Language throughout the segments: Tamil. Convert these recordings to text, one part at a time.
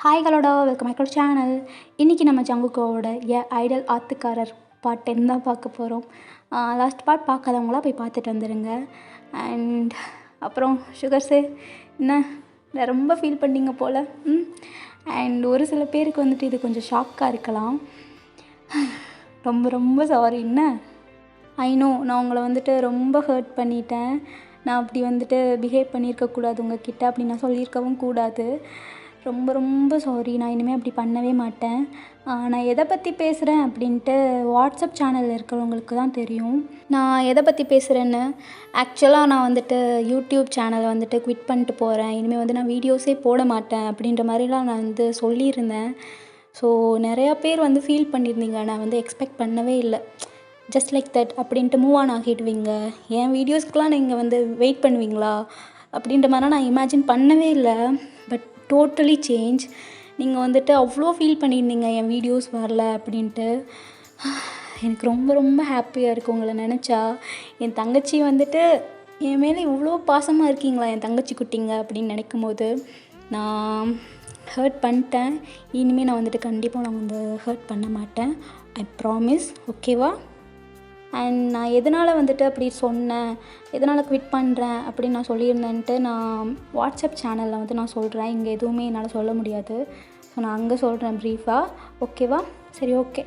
ஹாய் ஹலோடா, வெல்கம் பேக் டு சேனல். இன்றைக்கி நம்ம ஜங்குக்கோவோட ஐடல் ஆத்துக்காரர் பார்ட் 10 தான் பார்க்க போகிறோம். லாஸ்ட் பார்ட் பார்க்காதவங்களாம் போய் பார்த்துட்டு வந்துடுங்க. அண்ட் அப்புறம் சுகர்ஸு என்ன ரொம்ப ஃபீல் பண்ணிங்க போல். அண்ட் ஒரு சில பேருக்கு வந்துட்டு இது கொஞ்சம் ஷாக்காக இருக்கலாம். ரொம்ப ரொம்ப சாரி. என்ன ஐ நோ, நான் உங்களை வந்துட்டு ரொம்ப ஹர்ட் பண்ணிட்டேன். நான் அப்படி வந்துட்டு பிஹேவ் பண்ணியிருக்கக்கூடாது உங்ககிட்ட, அப்படி நான் சொல்லியிருக்கவும் கூடாது. ரொம்ப ரொம்ப சாரி. நான் இனிமேல் அப்படி பண்ணவே மாட்டேன். நான் எதை பற்றி பேசுகிறேன் அப்படின்ட்டு வாட்ஸ்அப் சேனலில் இருக்கிறவங்களுக்கு தான் தெரியும் நான் எதை பற்றி பேசுகிறேன்னு. ஆக்சுவலாக நான் வந்துட்டு யூடியூப் சேனலை வந்துட்டு குவிட் பண்ணிட்டு போகிறேன். இனிமேல் வந்து நான் வீடியோஸே போட மாட்டேன் அப்படின்ற மாதிரிலாம் நான் வந்து சொல்லியிருந்தேன். ஸோ நிறையா பேர் வந்து ஃபீல் பண்ணியிருந்தீங்க. நான் வந்து எக்ஸ்பெக்ட் பண்ணவே இல்லை. ஜஸ்ட் லைக் தட் அப்படின்ட்டு மூவ் ஆன் ஆகிடுவீங்க, என் வீடியோஸ்க்கெலாம் நீங்கள் வந்து வெயிட் பண்ணுவீங்களா அப்படின்ற மாதிரிலாம் நான் இமேஜின் பண்ணவே இல்லை. But totally change. நீங்கள் வந்துட்டு அவ்வளோ ஃபீல் பண்ணியிருந்தீங்க என் வீடியோஸ் வரல அப்படின்ட்டு. எனக்கு ரொம்ப ரொம்ப ஹாப்பியாக இருக்குது உங்களை நினச்சா. என் தங்கச்சி வந்துட்டு என் மேலே இவ்வளோ பாசமாக இருக்கீங்களா என் தங்கச்சி குட்டிங்க அப்படின்னு நினைக்கும் போது நான் ஹர்ட் பண்ணிட்டேன். இனிமேல் நான் வந்துட்டு கண்டிப்பாக நான் வந்து ஹர்ட் பண்ண மாட்டேன். I promise. ஓகேவா? அண்ட் நான் எதனால் வந்துட்டு அப்படி சொன்னேன், எதனால் குவிட் பண்ணுறேன் அப்படின்னு நான் சொல்லியிருந்தேன்ட்டு நான் வாட்ஸ்அப் சேனலில் வந்து நான் சொல்கிறேன். இங்கே எதுவுமே என்னால் சொல்ல முடியாது. ஸோ நான் அங்கே சொல்கிறேன் ப்ரீஃபாக. ஓகேவா? சரி, ஓகே.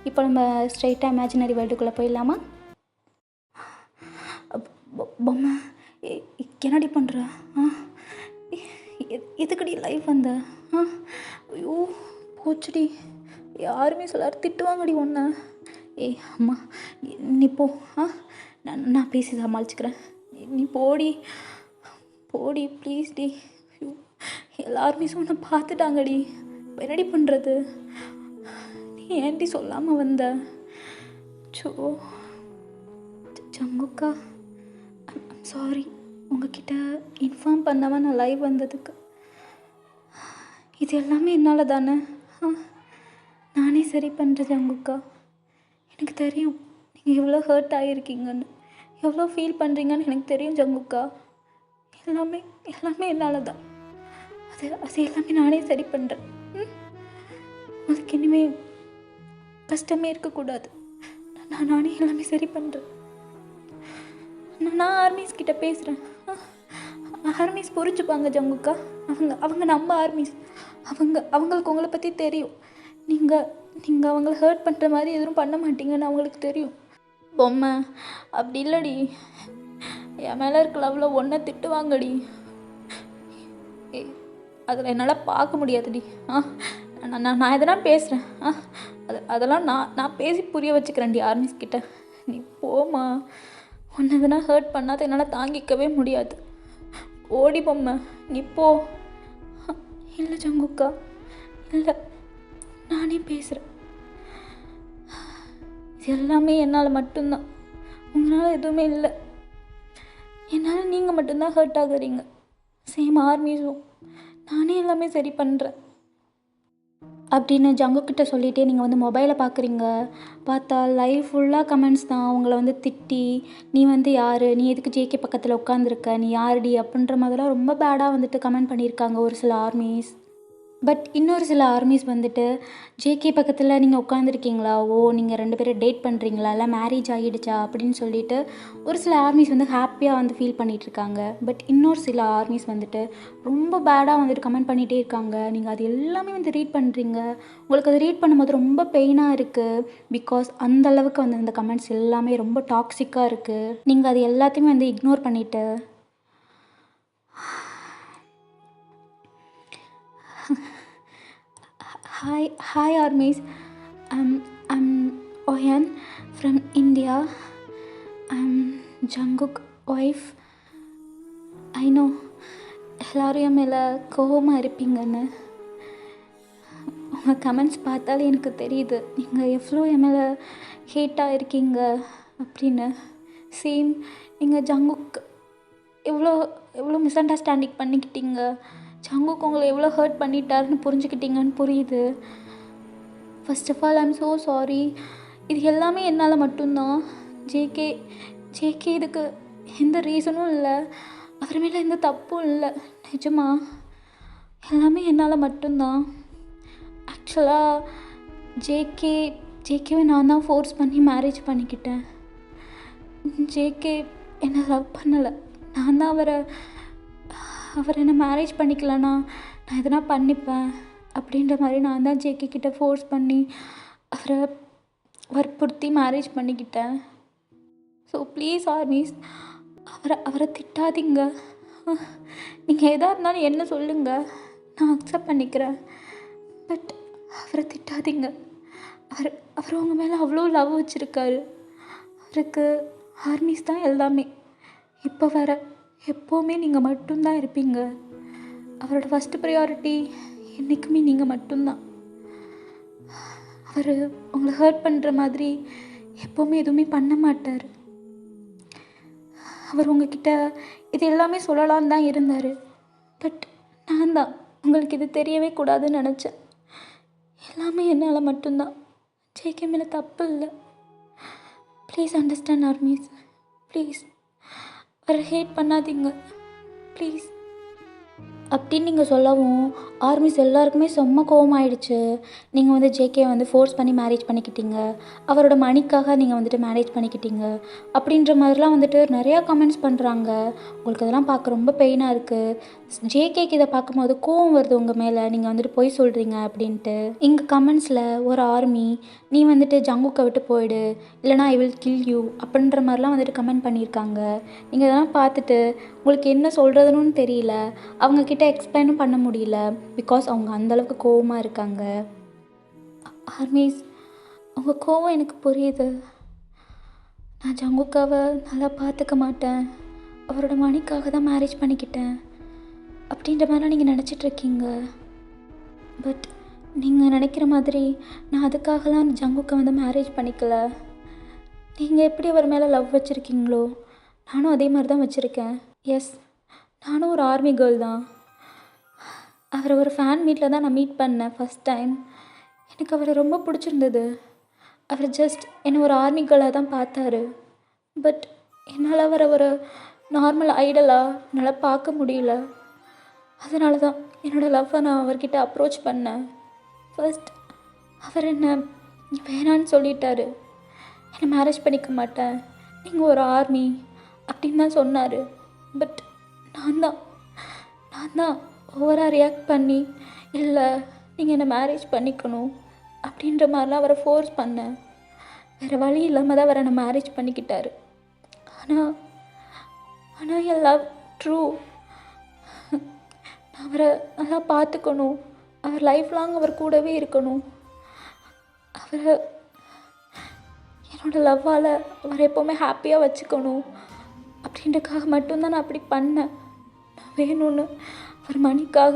இப்போ நம்ம ஸ்ட்ரைட்டாக இமேஜினரி வேர்ல்டுக்குள்ளே போயிடலாமா? பொம்மை என்னடி பண்ணுற? எதுக்கடி லைஃப் வந்த? ஐயோ போச்சுடி. யாருமே சொல்லாரு, திட்டுவாங்கடி ஒன்று. ஏய் அம்மா நீ போ. நான் பேசி சமாளிச்சுக்கிறேன். நீ போடி போடி ப்ளீஸ் டி. எல்லாருமே சொன்ன பார்த்துட்டாங்கடி. என்னடி பண்ணுறது? நீ ஏன்டி சொல்லாமல் வந்த? சோ ஜங்குக்கா, சாரி. உங்ககிட்ட இன்ஃபார்ம் பண்ணாமல் நான் லைவ் வந்ததுக்கு. இது எல்லாமே என்னால் தானே. நானே சரி பண்ணுறேன் ஜங்குக்கா. எனக்கு தெரியும் நீங்கள் எவ்வளோ ஹர்ட் ஆகியிருக்கீங்கன்னு, எவ்வளோ ஃபீல் பண்ணுறீங்கன்னு எனக்கு தெரியும் ஜங்குக்கா. எல்லாமே என்னால் தான். அது எல்லாமே நானே சரி பண்ணுறேன். அதுக்கு இனிமேல் கஷ்டமே இருக்கக்கூடாது. நானே எல்லாமே சரி பண்ணுறேன். நான் ஆர்மிஸ் கிட்ட பேசுகிறேன். ஆர்மிஸ் புரிஞ்சுப்பாங்க ஜங்குக்கா. அவங்க நம்ம ஆர்மிஸ். அவங்களுக்கு உங்களை பற்றி தெரியும். நீங்கள் அவங்கள ஹர்ட் பண்ணுற மாதிரி எதுவும் பண்ண மாட்டீங்கன்னு அவங்களுக்கு தெரியும். பொம்மை அப்படி இல்லடி. என் மேலே இருக்க லவ்வில் ஒன்றை திட்டுவாங்கடி. அதில் என்னால் பார்க்க முடியாதுடி. நான் எதனா பேசுகிறேன். அதெல்லாம் நான் பேசி புரிய வச்சுக்கிறேன்டி ஆர்மிஸ் கிட்ட. நீ போமா. ஒன்று எதனா ஹர்ட் பண்ணாத என்னால் தாங்கிக்கவே முடியாது. ஓடி பொம்மை நீ போ. இல்லை ஜங்குக்கா, இல்லை, நானே பேசுகிறேன். இது எல்லாமே என்னால் மட்டும்தான். உங்களால் எதுவுமே இல்லை. என்னால் நீங்கள் மட்டும்தான் ஹர்ட் ஆகுறீங்க. சேம் ஆர்மிஸும். நானே எல்லாமே சரி பண்ணுறேன் அப்படின்னு ஜங்குக்கிட்ட சொல்லிகிட்டே நீங்கள் வந்து மொபைலை பார்க்குறீங்க. பார்த்தா லைவ் ஃபுல்லாக கமெண்ட்ஸ் தான். உங்களை வந்து திட்டி, நீ வந்து யார், நீ எதுக்கு ஜேகே பக்கத்தில் உட்காந்துருக்க, நீ யாருடி அப்படின்ற மாதிரிலாம் ரொம்ப பேடாக வந்துட்டு கமெண்ட் பண்ணியிருக்காங்க ஒரு சில ஆர்மிஸ். பட் இன்னொரு சில ஆர்மிஸ் வந்துட்டு ஜேகே பக்கத்தில் நீங்கள் உட்காந்துருக்கீங்களா, ஓ நீங்கள் 2 பேரும் டேட் பண்ணுறீங்களா, இல்லை மேரேஜ் ஆகிடுச்சா அப்படின்னு சொல்லிட்டு ஒரு சில ஆர்மிஸ் வந்து ஹாப்பியாக வந்து ஃபீல் பண்ணிகிட்ருக்காங்க. பட் இன்னொரு சில ஆர்மிஸ் வந்துட்டு ரொம்ப பேடாக வந்துட்டு கமெண்ட் பண்ணிகிட்டே இருக்காங்க. நீங்கள் அது எல்லாமே வந்து ரீட் பண்ணுறீங்க. உங்களுக்கு அது ரீட் பண்ணும்போது ரொம்ப பெயினாக இருக்குது. பிகாஸ் அந்தளவுக்கு வந்து அந்த கமெண்ட்ஸ் எல்லாமே ரொம்ப டாக்ஸிக்காக இருக்குது. நீங்கள் அது எல்லாத்தையுமே வந்து இக்னோர் பண்ணிவிட்டு Hi armies. I'm Oyan from India. I'm Jungkook wife. I know எல்லாரும் என் மேலே கோபமாக இருப்பீங்கன்னு. உங்கள் கமெண்ட்ஸ் பார்த்தாலே எனக்கு தெரியுது நீங்கள் எவ்வளோ என் மேலே ஹேட்டாக இருக்கீங்க அப்படின்னு. சேம் நீங்கள் ஜங்குக் எவ்வளோ மிஸ் அண்டர்ஸ்டாண்டிங் பண்ணிக்கிட்டீங்க. ஜங்குக் உங்களை எவ்வளோ ஹர்ட் பண்ணிட்டாருன்னு புரிஞ்சுக்கிட்டீங்கன்னு புரியுது. First of all I'm so sorry. இது எல்லாமே என்னால் மட்டும்தான். ஜேகே இதுக்கு எந்த ரீசனும் இல்லை. அவர் மேலே எந்த தப்பும் இல்லை. நிஜமா எல்லாமே என்னால் மட்டும்தான். ஆக்சுவலாக ஜேகே ஜேகேவை நான் தான் ஃபோர்ஸ் பண்ணி மேரேஜ் பண்ணிக்கிட்டேன். ஜேகே என்னை லவ் பண்ணலை. நான் தான் அவர் என்னை மேரேஜ் பண்ணிக்கலன்னா நான் எதனா பண்ணிப்பேன் அப்படின்ற மாதிரி நான் தான் ஜேகே கிட்ட ஃபோர்ஸ் பண்ணி அவரை வற்புறுத்தி மேரேஜ் பண்ணிக்கிட்டேன். ஸோ ப்ளீஸ் ஆர்மிஸ், அவரை திட்டாதீங்க. நீங்கள் எதாக இருந்தாலும் என்ன சொல்லுங்கள், நான் அக்செப்ட் பண்ணிக்கிறேன். பட் அவரை திட்டாதீங்க. அவர் உங்கள் மேலே அவ்வளோ லவ் வச்சுருக்காரு. அவருக்கு ஆர்மிஸ் தான் எல்லாமே. இப்போ வர எப்போவுமே நீங்கள் மட்டும்தான் இருப்பீங்க. அவரோட ஃபஸ்ட்டு ப்ரையாரிட்டி என்றைக்குமே நீங்கள் மட்டும்தான். அவர் உங்களை ஹர்ட் பண்ணுற மாதிரி எப்போவுமே எதுவுமே பண்ண மாட்டார். அவர் உங்ககிட்ட இது எல்லாமே சொல்லலான்னு தான் இருந்தார். பட் நான் தான் உங்களுக்கு இது தெரியவே கூடாதுன்னு நினச்சேன். எல்லாமே என்னால் மட்டும்தான். ஜேகே மேலே தப்பு இல்லை. Please understand armies, please. அவரை ஹேட் பண்ணாதீங்க ப்ளீஸ் அப்படின்னு நீங்கள் சொல்லவும் ஆர்மிஸ் எல்லாருக்குமே செம்ம கோவமாயிடுச்சு. நீங்கள் வந்து ஜேகே வந்து ஃபோர்ஸ் பண்ணி மேரேஜ் பண்ணிக்கிட்டீங்க, அவரோட மணிக்காக நீங்கள் வந்துட்டு மேரேஜ் பண்ணிக்கிட்டீங்க அப்படின்ற மாதிரிலாம் வந்துட்டு நிறையா கமெண்ட்ஸ் பண்ணுறாங்க. உங்களுக்கு அதெல்லாம் பார்க்க ரொம்ப பெயினாக இருக்குது. ஜேகேக்கு இதை பார்க்கும்போது கோவம் வருது உங்கள் மேலே, நீங்கள் வந்துட்டு பொய் சொல்கிறீங்க அப்படின்ட்டு. இங்கே கமெண்ட்ஸில் ஒரு ஆர்மி, நீ வந்துட்டு ஜங்குக்கை விட்டு போயிடு, இல்லைனா ஐ வில் கில் யூ அப்படின்ற மாதிரிலாம் வந்துட்டு கமெண்ட் பண்ணியிருக்காங்க. நீங்கள் இதெல்லாம் பார்த்துட்டு உங்களுக்கு என்ன சொல்கிறதுன்னு தெரியல, அவங்கக்கிட்ட எக்ஸ்பிளைனும் பண்ண முடியல. பிகாஸ் அவங்க அந்தளவுக்கு கோவமாக இருக்காங்க. ஆர்மிஸ், உங்கள் கோவம் எனக்கு புரியுது. நான் ஜங்குக்காவை நல்லா பார்த்துக்க மாட்டேன், அவரோட மணிக்காக தான் மேரேஜ் பண்ணிக்கிட்டேன் அப்படின்ற மாதிரிலாம் நீங்கள் நினச்சிட்ருக்கீங்க. பட் நீங்கள் நினைக்கிற மாதிரி நான் அதுக்காகலாம் ஜங்குக்கை வந்து மேரேஜ் பண்ணிக்கல. நீங்கள் எப்படி அவர் மேலே லவ் வச்சுருக்கீங்களோ நானும் அதே மாதிரி தான் வச்சுருக்கேன். எஸ், நானும் ஒரு ஆர்மி கேர்ள் தான். அவரை ஒரு ஃபேன் மீட்டில் தான் நான் மீட் பண்ணேன் ஃபஸ்ட் டைம். எனக்கு அவரை ரொம்ப பிடிச்சிருந்தது. அவர் ஜஸ்ட் என்னை ஒரு ஆர்மி கேர்ளாக தான் பார்த்தாரு. பட் என்னால் அவரை ஒரு நார்மல் ஐடலாக என்னால் பார்க்க முடியல. அதனால தான் என்னோடய லவ்வை நான் அவர்கிட்ட அப்ரோச் பண்ணேன். ஃபர்ஸ்ட் அவர் என்ன வேணான்னு சொல்லிட்டாரு. என்னை மேரேஜ் பண்ணிக்க மாட்டேன், நீங்கள் ஒரு ஆர்மி அப்படின்னு தான் சொன்னார். பட் நான் தான் ஓவராக ரியாக்ட் பண்ணி, இல்லை நீங்கள் என்னை மேரேஜ் பண்ணிக்கணும் அப்படின்ற மாதிரிலாம் அவரை ஃபோர்ஸ் பண்ணேன். வேறு வழி இல்லாமல் தான் அவரை என்னை மேரேஜ் பண்ணிக்கிட்டாரு. ஆனால் என் லவ் ட்ரூ. நான் அவரை நல்லா பார்த்துக்கணும், அவர் லைஃப் லாங் அவர் கூடவே இருக்கணும். அவரை என்னோடய லவ்வால் அவரை எப்போவுமே ஹாப்பியாக வச்சுக்கணும் அப்படின்றக்காக மட்டும்தான் நான் அப்படி பண்ணேன். நான் வேணும்னு அவர் மணிக்காக,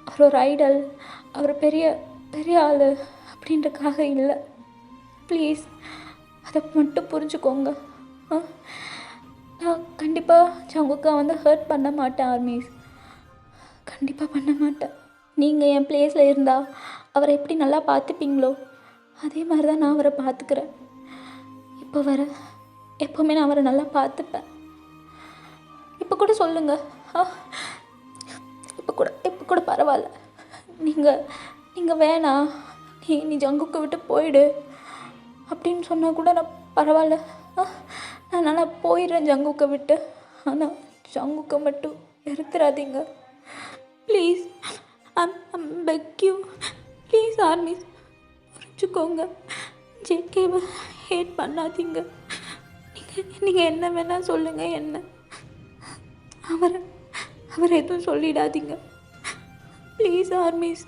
அவர் ஒரு ஐடல், அவர் பெரிய பெரிய ஆள் அப்படின்றக்காக இல்லை. ப்ளீஸ் அதை மட்டும் புரிஞ்சுக்கோங்க. நான் கண்டிப்பாக ஜங்குக்கா வந்து ஹர்ட் பண்ண மாட்டேன் ஆர்மிஸ், கண்டிப்பாக பண்ண மாட்டேன். நீங்கள் என் பிளேஸில் இருந்தால் அவரை எப்படி நல்லா பார்த்துப்பீங்களோ அதே மாதிரி தான் நான் அவரை பார்த்துக்கிறேன். இப்போ எப்போவுமே நான் அவரை நல்லா பார்த்துப்பேன். இப்போ கூட சொல்லுங்கள், இப்போ கூட பரவாயில்ல, நீங்கள் வேணாம், நீ ஜங்குக்கை விட்டு போயிடு அப்படின்னு சொன்னால் கூட நான் பரவாயில்ல, நான் போயிடுறேன் ஜங்குக்கை விட்டு. ஆனால் ஜங்குக்கை மட்டும் எடுத்துடாதீங்க please. I'm beg you please armies, புரிஞ்சுக்கோங்க. ஜேகேவை ஹேட் பண்ணாதீங்க. நீங்கள் என்ன வேணால் சொல்லுங்கள், என்ன அவரை எதுவும் சொல்லிடாதீங்க ப்ளீஸ் ஆர்மிஸ்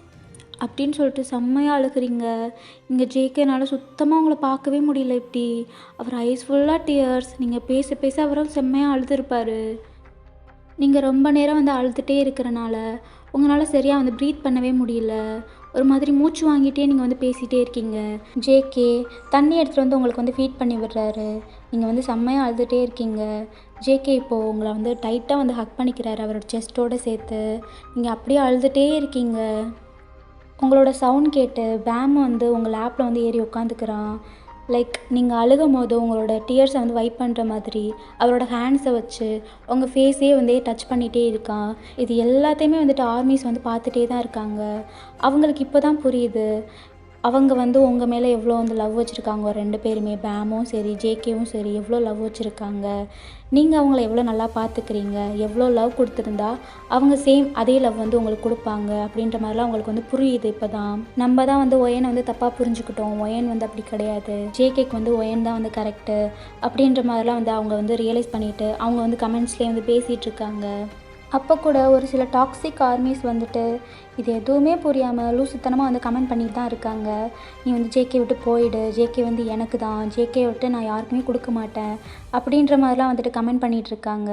அப்படின்னு சொல்லிட்டு செம்மையாக அழுகிறீங்க. இங்கே ஜேகேனால் சுத்தமாக உங்களை பார்க்கவே முடியல. இப்படி அவர் ஐஸ் ஃபுல்லாக டியர்ஸ். நீங்கள் பேச அவரால் செம்மையாக அழுதுருப்பார். நீங்கள் ரொம்ப நேரம் வந்து அழுதுகிட்டே இருக்கிறனால உங்களால் சரியாக வந்து ப்ரீத் பண்ணவே முடியல. ஒரு மாதிரி மூச்சு வாங்கிட்டே நீங்கள் வந்து பேசிகிட்டே இருக்கீங்க. ஜேகே தண்ணி எடுத்துகிட்டு வந்து உங்களுக்கு வந்து ஃபீட் பண்ணி விடுறாரு. நீங்கள் வந்து செம்மையாக அழுதுகிட்டே இருக்கீங்க. ஜேகே இப்போது உங்களை வந்து டைட்டாக வந்து ஹக் பண்ணிக்கிறாரு அவரோட செஸ்ட்டோடு சேர்த்து. நீங்கள் அப்படியே அழுதுகிட்டே இருக்கீங்க. உங்களோட சவுண்ட் கேட்டு பேம் வந்து உங்கள் லேப்பில் வந்து ஏறி உட்காந்துக்கிறான். லைக் நீங்கள் அழுகும் போது உங்களோட டியர்ஸை வந்து வைப் பண்ணுற மாதிரி அவரோட ஹேண்ட்ஸை வச்சு உங்கள் ஃபேஸே வந்து டச் பண்ணிகிட்டே இருக்கான். இது எல்லாத்தையுமே வந்துட்டு ஆர்மிஸ் வந்து பார்த்துட்டே தான் இருக்காங்க. அவங்களுக்கு இப்போ தான் புரியுது அவங்க வந்து உங்கள் மேலே எவ்வளோ வந்து லவ் வச்சுருக்காங்க. 2 பேருமே, பேமும் சரி ஜேகேவும் சரி எவ்வளோ லவ் வச்சுருக்காங்க. நீங்கள் அவங்கள எவ்வளோ நல்லா பார்த்துக்கிறீங்க, எவ்வளோ லவ் கொடுத்துருந்தா அவங்க சேம் அதே லவ் வந்து உங்களுக்கு கொடுப்பாங்க அப்படின்ற மாதிரிலாம் அவங்களுக்கு வந்து புரியுது. இப்போ தான் நம்ம தான் வந்து ஒயனை வந்து தப்பாக புரிஞ்சுக்கிட்டோம். ஒயன் வந்து அப்படி கிடையாது, ஜேகேக்கு வந்து ஒயன் தான் வந்து கரெக்டு அப்படின்ற மாதிரிலாம் வந்து அவங்க வந்து ரியலைஸ் பண்ணிவிட்டு அவங்க வந்து கமெண்ட்ஸ்லேயே வந்து பேசிகிட்டு இருக்காங்க. அப்போ கூட ஒரு சில டாக்ஸிக் ஆர்மிஸ் வந்துட்டு இது எதுவுமே புரியாமல் லூசுத்தனமாக வந்து கமெண்ட் பண்ணிட்டு தான் இருக்காங்க. நீ வந்து ஜேகே விட்டு போயிடு, ஜேகே வந்து எனக்கு தான், ஜேகே விட்டு நான் யாருக்குமே கொடுக்க மாட்டேன் அப்படின்ற மாதிரிலாம் வந்துட்டு கமெண்ட் பண்ணிகிட்டு இருக்காங்க.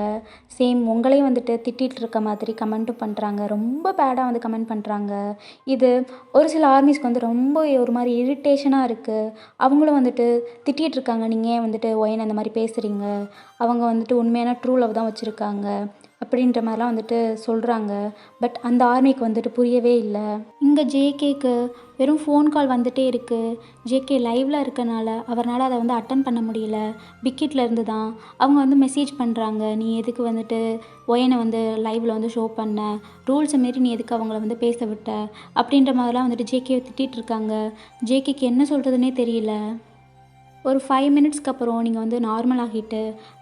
சேம் உங்களையும் வந்துட்டு திட்டிகிட்டு இருக்க மாதிரி கமெண்ட்டும் பண்ணுறாங்க. ரொம்ப பேடாக வந்து கமெண்ட் பண்ணுறாங்க. இது ஒரு சில ஆர்மிஸ்க்கு வந்து ரொம்ப ஒரு மாதிரி இரிட்டேஷனாக இருக்குது. அவங்களும் வந்துட்டு திட்டிகிட்டு இருக்காங்க, நீங்கள் ஏன் வந்துட்டு ஒயன் அந்த மாதிரி பேசுகிறீங்க, அவங்க வந்துட்டு உண்மையான ட்ரூ லவ் தான் வச்சுருக்காங்க அப்படின்ற மாதிரிலாம் வந்துட்டு சொல்கிறாங்க. பட் அந்த ஆர்மிக்கு வந்துட்டு புரியவே இல்லை. இங்கே ஜேகேக்கு வெறும் ஃபோன் கால் வந்துகிட்டே இருக்குது. ஜேகே லைவில் இருக்கனால அவரால் அதை வந்து அட்டன் பண்ண முடியல. பிக்கிட்டில் இருந்து தான் அவங்க வந்து மெசேஜ் பண்ணுறாங்க, நீ எதுக்கு வந்துட்டு ஒயனை வந்து லைவில் வந்து ஷோ பண்ண, ரூல்ஸை மாரி நீ எதுக்கு அவங்கள வந்து பேச விட்ட அப்படின்ற மாதிரிலாம் வந்துட்டு ஜேகேவை திட்டிகிட்டு இருக்காங்க. ஜேகேக்கு என்ன சொல்கிறதுனே தெரியல. ஒரு 5 மினிட்ஸ்க்கு அப்புறம் நீங்கள் வந்து நார்மல் ஆகிட்டு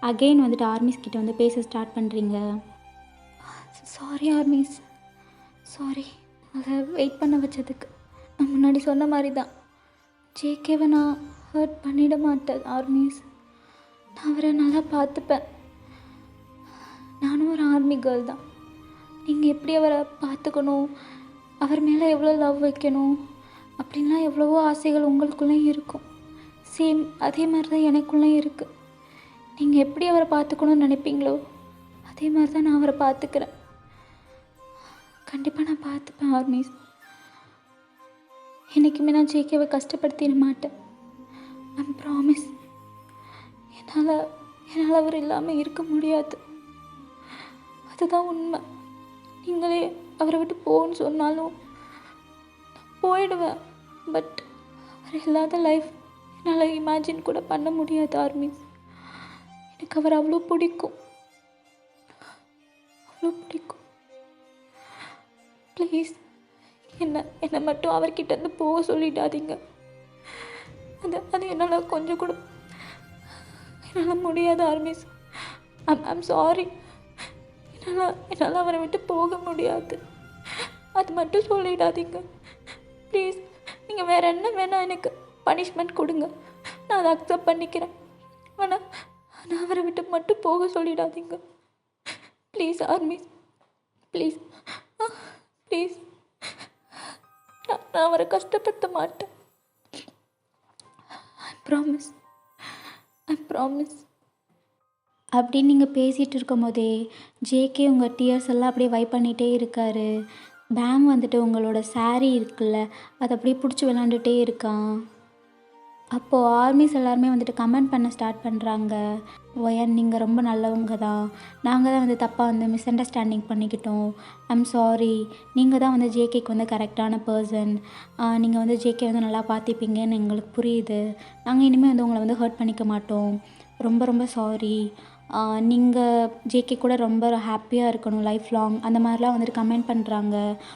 அகெயின் வந்துட்டு ஆர்மிஸ் கிட்ட வந்து பேச ஸ்டார்ட் பண்ணுறீங்க. சாரி ஆர்மிஸ், சாரி அதை வெயிட் பண்ண வச்சதுக்கு. நான் முன்னாடி சொன்ன மாதிரி தான் ஜேகேவை நான் ஹர்ட் பண்ணிட மாட்டேன் ஆர்மிஸ். நான் அவரை நல்லா பார்த்துப்பேன். நானும் ஒரு ஆர்மி கேர்ள் தான். நீங்கள் எப்படி அவரை பார்த்துக்கணும், அவர் மேலே எவ்வளோ லவ் வைக்கணும் அப்படின்லாம் எவ்வளவோ ஆசைகள் உங்களுக்குள்ளேயும் இருக்கும். சேம் அதே மாதிரி தான் எனக்குள்ளேயும் இருக்குது. நீங்கள் எப்படி அவரை பார்த்துக்கணும்னு நினைப்பீங்களோ அதே மாதிரி தான் நான் அவரை பார்த்துக்கிறேன். கண்டிப்பாக நான் பார்த்துப்பேன் ஆர்மிஸ். என்றைக்குமே நான் ஜேகேவை கஷ்டப்படுத்திட மாட்டேன். I'm promise. என்னால் அவர் இல்லாமல் இருக்க முடியாது, அதுதான் உண்மை. நீங்களே அவரை விட்டு போன்னு சொன்னாலும் நான் போயிடுவேன். பட் அவர் இல்லாத லைஃப் என்னால் இமேஜின் கூட பண்ண முடியாது ஆர்மிஸ். எனக்கு அவர் அவ்வளோ பிடிக்கும், அவ்வளோ பிடிக்கும். ப்ளீஸ் என்னை மட்டும் அவர்கிட்டேருந்து போக சொல்லிடாதீங்க. அது என்னால் கொஞ்சம் கூட என்னால் முடியாது ஆர்மிஸ். I'm sorry. என்னால் அவரை விட்டு போக முடியாது, அது மட்டும் சொல்லிடாதீங்க ப்ளீஸ். நீங்கள் வேறு என்ன வேணால் எனக்கு பனிஷ்மெண்ட் கொடுங்க, நான் அதை அக்செப்ட் பண்ணிக்கிறேன். ஆனால் அவரை விட்டு மட்டும் போக சொல்லிடாதீங்க ப்ளீஸ் ஆர்மிஸ், ப்ளீஸ் ப்ளீஸ். நான் அவரை கஷ்டப்படுத்த மாட்டேன். I promise, I promise. அப்படின்னு நீங்கள் பேசிகிட்டு இருக்கும் போதே ஜேகே உங்கள் டியர்ஸ் எல்லாம் அப்படியே வைப் பண்ணிகிட்டே இருக்கார். பேம் வந்துட்டு உங்களோட சாரீ இருக்குல்ல, அதை அப்படியே பிடிச்சி விளாண்டுட்டே இருக்கான். அப்போது ஆர்மிஸ் எல்லாருமே வந்துட்டு கமெண்ட் பண்ண ஸ்டார்ட் பண்ணுறாங்க, ஒயன் நீங்கள் ரொம்ப நல்லவங்க தான், நாங்கள் தான் வந்து தப்பாக வந்து மிஸ் அண்டர்ஸ்டாண்டிங் பண்ணிக்கிட்டோம், ஐம் சாரி, நீங்கள் தான் வந்து ஜேகேக்கு வந்து கரெக்டான பர்சன், நீங்கள் வந்து ஜேகே வந்து நல்லா பார்த்துப்பீங்கன்னு எங்களுக்கு புரியுது, நாங்கள் இனிமேல் வந்து உங்களை வந்து ஹர்ட் பண்ணிக்க மாட்டோம், ரொம்ப ரொம்ப சாரி, நீங்கள் ஜேகே கூட ரொம்ப ஹாப்பியாக இருக்கணும் லைஃப் லாங், அந்த மாதிரிலாம் வந்துட்டு கமெண்ட் பண்ணுறாங்க.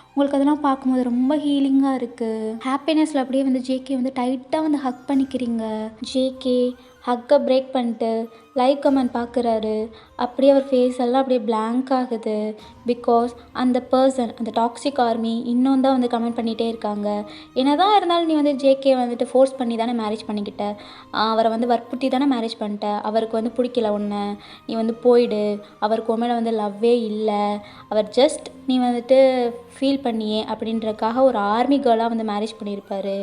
உங்களுக்கு அதெல்லாம் பார்க்கும்போது ரொம்ப ஹீலிங்காக இருக்குது. ஹாப்பினஸில் அப்படியே வந்து ஜேகே வந்து டைட்டாக வந்து ஹக் பண்ணிக்கிறீங்க. ஜேகே ஹக்கை பிரேக் பண்ணிட்டு லைக் கமெண்ட் பார்க்குறாரு. அப்படியே அவர் ஃபேஸ் எல்லாம் அப்படியே பிளாங்க் ஆகுது. பிகாஸ் அந்த பர்சன், அந்த டாக்ஸிக் ஆர்மி இன்னும் தான் வந்து கமெண்ட் பண்ணிகிட்டே இருக்காங்க. என்ன தான் இருந்தாலும் நீ வந்து ஜேகே வந்துட்டு ஃபோர்ஸ் பண்ணி தானே மேரேஜ் பண்ணிக்கிட்ட, அவரை வந்து வற்புறுத்தி தானே மேரேஜ் பண்ணிட்ட, அவருக்கு வந்து பிடிக்கல உன்னை, நீ வந்து போயிடு, அவருக்கு உன் மேலே வந்து லவ்வே இல்லை, அவர் ஜஸ்ட் நீ வந்துட்டு ஃபீல் பண்ணியே அப்படின்றக்காக ஒரு ஆர்மி கேர்ளாக வந்து மேரேஜ் பண்ணியிருப்பார்,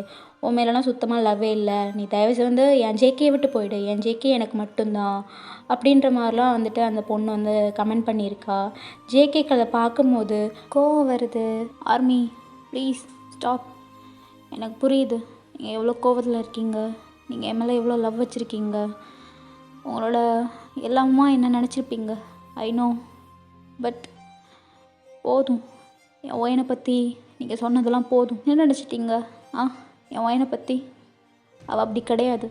உன் மேலெலாம் சுத்தமாக லவ்வே இல்லை, நீ தயவுசெய்து வந்து என் ஜேகேயை விட்டு போயிடு, என் ஜேகே எனக்கு மட்டும்தான் அப்படின்ற மாதிரிலாம் வந்துட்டு அந்த பொண்ணு வந்து கமெண்ட் பண்ணியிருக்கா. ஜேகேக்கு அதை பார்க்கும்போது கோவம் வருது. ஆர்மி ப்ளீஸ் ஸ்டாப், எனக்கு புரியுது நீங்கள் எவ்வளோ கோவத்தில் இருக்கீங்க, நீங்கள் என் மேலே எவ்வளோ லவ் வச்சுருக்கீங்க, உங்களோட எல்லாமா என்ன நினச்சிருப்பீங்க, ஐ நோ, பட் போதும், என் ஒயனை பற்றி நீங்கள் சொன்னதெல்லாம் போதும். என்ன நினச்சிட்டிங்க என் ஒயனை பற்றி, அவள் அப்படி கிடையாது,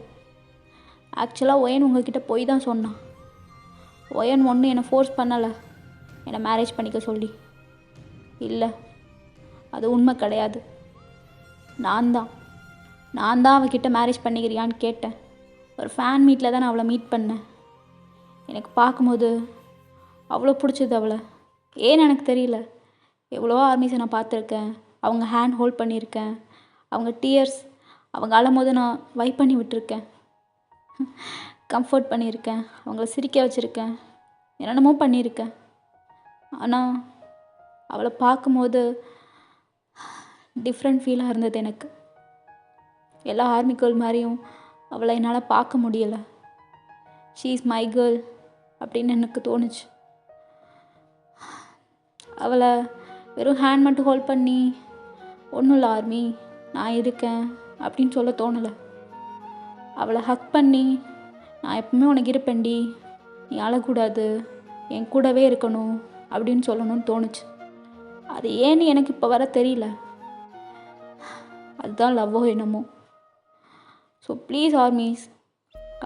ஆக்சுவலாக ஒயன் உங்ககிட்ட போய் தான் சொன்னான். ஒயன் ஒன்றும் என்னை ஃபோர்ஸ் பண்ணலை என்னை மேரேஜ் பண்ணிக்க சொல்லி. இல்லை, அது உண்மை கிடையாது. நான் தான் அவகிட்ட மேரேஜ் பண்ணிக்கிறியான்னு கேட்டேன். ஒரு ஃபேன் மீட்டில் தான் நான் அவளை மீட் பண்ணேன். எனக்கு பார்க்கும்போது அவ்வளோ பிடிச்சது அவளை. ஏன்னு எனக்கு தெரியல. எவ்வளோ ஆர்மிஸை நான் பார்த்துருக்கேன், அவங்க ஹேண்ட் ஹோல்ட் பண்ணியிருக்கேன், அவங்க டியர்ஸ் அவங்க அழும்போது நான் வைப் பண்ணி விட்டுருக்கேன், கம்ஃபர்ட் பண்ணியிருக்கேன், அவங்கள சிரிக்க வச்சுருக்கேன், என்னென்னமோ பண்ணியிருக்கேன். ஆனால் அவளை பார்க்கும்போது டிஃப்ரெண்ட் ஃபீலாக இருந்தது எனக்கு. எல்லா ஆர்மி கேர்ள் மாதிரியும் அவளை என்னால் பார்க்க முடியலை. ஷீ இஸ் மை கேர்ள் அப்படின்னு எனக்கு தோணுச்சு. அவளை வெறும் ஹேண்ட் மட்டும் ஹோல்ட் பண்ணி ஒன்றும் இல்லை ஆர்மி நான் இருக்கேன் அப்படின்னு சொல்ல தோணலை. அவளை ஹக் பண்ணி நான் எப்பவுமே உனக்கு இருப்பேன்டி, நீ அழக்கூடாது, என் கூடவே இருக்கணும் அப்படின்னு சொல்லணும்னு தோணுச்சு. அது ஏன்னு எனக்கு இப்போ வர தெரியல. அதுதான் லவ்வோ என்னமோ. ஸோ ப்ளீஸ் ஆர்மீஸ்,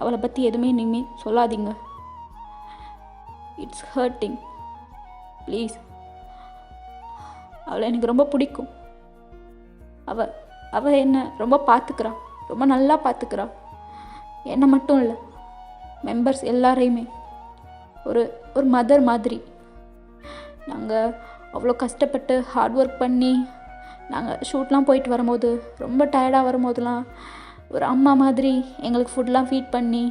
அவளை பற்றி எதுவுமே இனிமேல் சொல்லாதீங்க. It's hurting. ப்ளீஸ். அவளை எனக்கு ரொம்ப பிடிக்கும். அவள் என்னை ரொம்ப பார்த்துக்கிறா, ரொம்ப நல்லா பார்த்துக்கிறா. என்னை மட்டும் இல்லை, மெம்பர்ஸ் எல்லாரையுமே ஒரு மதர் மாதிரி. நாங்கள் அவ்வளோ கஷ்டப்பட்டு ஹார்ட் ஒர்க் பண்ணி நாங்கள் ஷூட்லாம் போயிட்டு வரும்போது, ரொம்ப டயர்டாக வரும்போதெல்லாம் ஒரு அம்மா மாதிரி எங்களுக்கு ஃபுட்லாம் ஃபீட் பண்ணி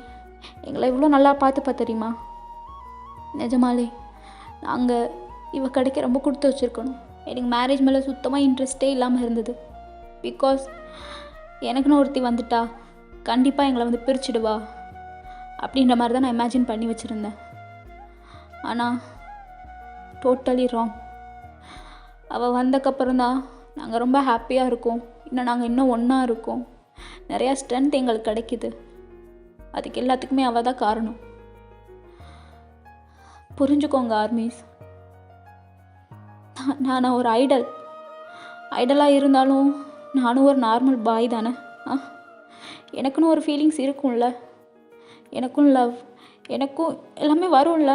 எங்களை இவ்வளோ நல்லா பார்த்துப்பா தெரியுமா. நிஜமாலே நாங்கள் இவ கடைக்கு ரொம்ப கொடுத்து வச்சுருக்கணும். எனக்கு மேரேஜ் மேலே சுத்தமாக இன்ட்ரெஸ்டே இல்லாமல் இருந்தது. பிகாஸ் எனக்குன்னு ஒருத்தி வந்துட்டா கண்டிப்பாக எங்களை வந்து பிரிச்சுடுவா அப்படின்ற மாதிரி தான் நான் இமேஜின் பண்ணி வச்சுருந்தேன். ஆனால் டோட்டலி ராங். அவள் வந்தக்கப்புறம் தான் நாங்கள் ரொம்ப ஹாப்பியாக இருக்கோம். நாங்கள் இன்னும் ஒன்றா இருக்கோம். நிறையா ஸ்ட்ரென்த் எங்களுக்கு கிடைக்கிது. அதுக்கு எல்லாத்துக்குமே அவள் தான் காரணம். புரிஞ்சுக்கோங்க ஆர்மீஸ். நான் ஒரு ஐடலாக இருந்தாலும் நானும் ஒரு நார்மல் பாய் தானே. எனக்குன்னு ஒரு ஃபீலிங்ஸ் இருக்கும்ல, எனக்கும் லவ், எனக்கும் எல்லாமே வரும்ல.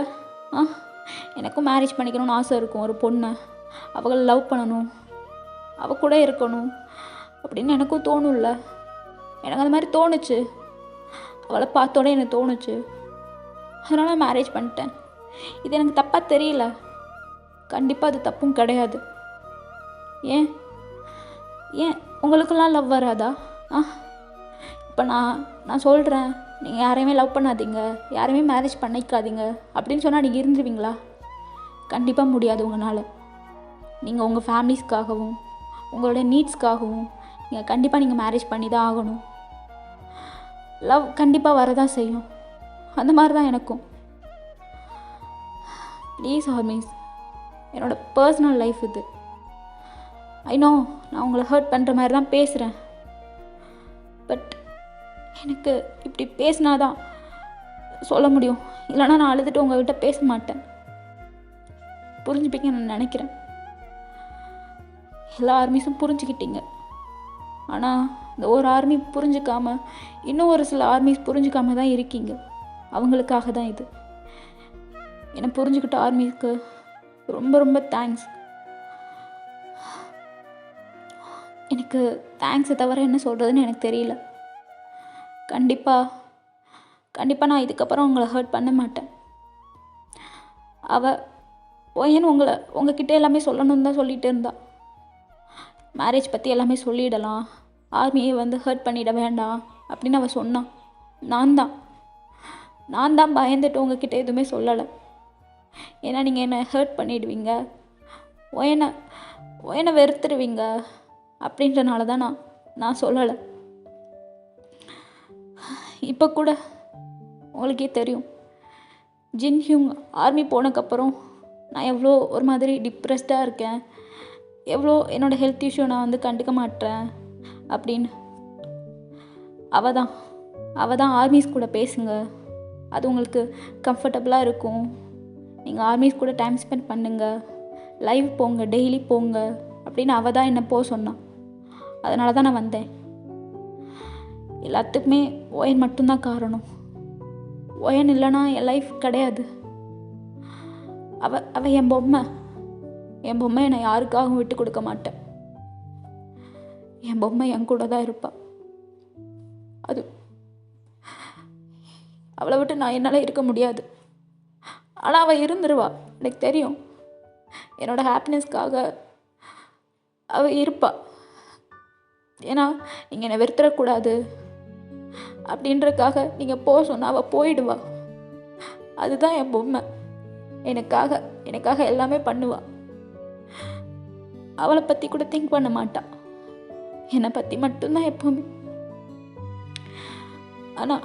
எனக்கும் மேரேஜ் பண்ணிக்கணும்னு ஆசை இருக்கும். ஒரு பொண்ணை அவளை லவ் பண்ணணும், அவள் கூட இருக்கணும் அப்படின்னு எனக்கும் தோணும்ல. எனக்கு அந்த மாதிரி தோணுச்சு. அவளை பார்த்தோன்னே எனக்கு தோணுச்சு. அதனால் மேரேஜ் பண்ணிட்டேன். இது எனக்கு தப்பாக தெரியல. கண்டிப்பாக அது தப்பும் கிடையாது. ஏன் உங்களுக்கெல்லாம் லவ் வராதா? இப்போ நான் சொல்கிறேன், நீங்கள் யாரையுமே லவ் பண்ணாதீங்க, யாரையுமே மேரேஜ் பண்ணிக்காதீங்க அப்படின்னு சொன்னால் நீங்கள் இருந்துருவீங்களா? கண்டிப்பாக முடியாது உங்களால். நீங்கள் உங்கள் ஃபேமிலிஸ்க்காகவும் உங்களோட நீட்ஸ்க்காகவும் நீங்கள் மேரேஜ் பண்ணி தான் ஆகணும். லவ் கண்டிப்பாக வரதான் செய்யும். அந்த மாதிரி தான் எனக்கும். ப்ளீஸ் ஆர்மீஸ், என்னோடய பர்சனல் லைஃப் இது. ஐ நோ நான் உங்களை ஹர்ட் பண்ணுற மாதிரி தான் பேசுகிறேன். பட் எனக்கு இப்படி பேசினாதான் சொல்ல முடியும். இல்லைனா நான் அழுதுட்டு உங்கள்கிட்ட பேச மாட்டேன். புரிஞ்சுப்பீங்கன்னு நான் நினைக்கிறேன். எல்லா ஆர்மிஸும் புரிஞ்சுக்கிட்டீங்க. ஆனால் இந்த ஒரு ஆர்மி புரிஞ்சுக்காமல் இன்னும் ஒரு சில ஆர்மிஸ் புரிஞ்சுக்காமல் தான் இருக்கீங்க. அவங்களுக்காக தான் இது. என்னை புரிஞ்சுக்கிட்ட ஆர்மிக்கு ரொம்ப ரொம்ப தேங்க்ஸ். எனக்கு தேங்க்ஸை தவிர என்ன சொல்கிறதுன்னு எனக்கு தெரியல. கண்டிப்பாக நான் இதுக்கப்புறம் உங்களை ஹர்ட் பண்ண மாட்டேன். அவள் ஏன்னு உங்ககிட்ட எல்லாமே சொல்லணும்னு தான் சொல்லிகிட்டு இருந்தா. மேரேஜ் பற்றி எல்லாமே சொல்லிடலாம், ஆர்மியை வந்து ஹர்ட் பண்ணிட வேண்டாம் அப்படின்னு அவள் சொன்னான். நான் தான் பயந்துட்டு உங்ககிட்ட எதுவுமே சொல்லலை. ஏன்னா நீங்கள் என்னை ஹர்ட் பண்ணிடுவீங்க, என்னை வெறுத்துடுவீங்க அப்படின்றனால தான் நான் சொல்லலை. இப்போ கூட உங்களுக்கே தெரியும், ஜின் ஹியூங் ஆர்மி போனதுக்கப்புறம் நான் எவ்வளோ ஒரு மாதிரி டிப்ரெஸ்டாக இருக்கேன், எவ்வளோ என்னோடய ஹெல்த் இஷ்யூ நான் வந்து கண்டுக்க மாட்டேன் அப்படின்னு. அவள் தான் ஆர்மிஸ் கூட பேசுங்க, அது உங்களுக்கு கம்ஃபர்டபுளாக இருக்கும், நீங்கள் ஆர்மிஸ் கூட டைம் ஸ்பெண்ட் பண்ணுங்கள், லைவ் போங்க, டெய்லி போங்க அப்படின்னு அவள் தான் என்னை போக சொன்னான். அதனால தான் நான் வந்தேன். எல்லாத்துக்குமே ஒயன் மட்டும்தான் காரணம். ஒயன் இல்லைன்னா என் லைஃப் கிடையாது. அவ என் பொம்மை. என்னை யாருக்காகவும் விட்டு கொடுக்க மாட்டேன். என் பொம்மை என் கூட தான் இருப்பாள். அது அவளை விட்டு என்னால் இருக்க முடியாது. ஆனால் அவள் இருந்துருவா, எனக்கு தெரியும். என்னோடய ஹாப்பினஸ்க்காக அவள் இருப்பாள். ஏன்னா நீங்கள் என்னை வெறுத்துடக்கூடாது அப்படின்றக்காக நீங்கள் போக சொன்னால் அவள் போயிடுவா. அதுதான் என் பொம்மை. எனக்காக எல்லாமே பண்ணுவாள். அவளை பற்றி கூட திங்க் பண்ண மாட்டாள். என்னை பற்றி மட்டும்தான் எப்போவுமே. ஆனால்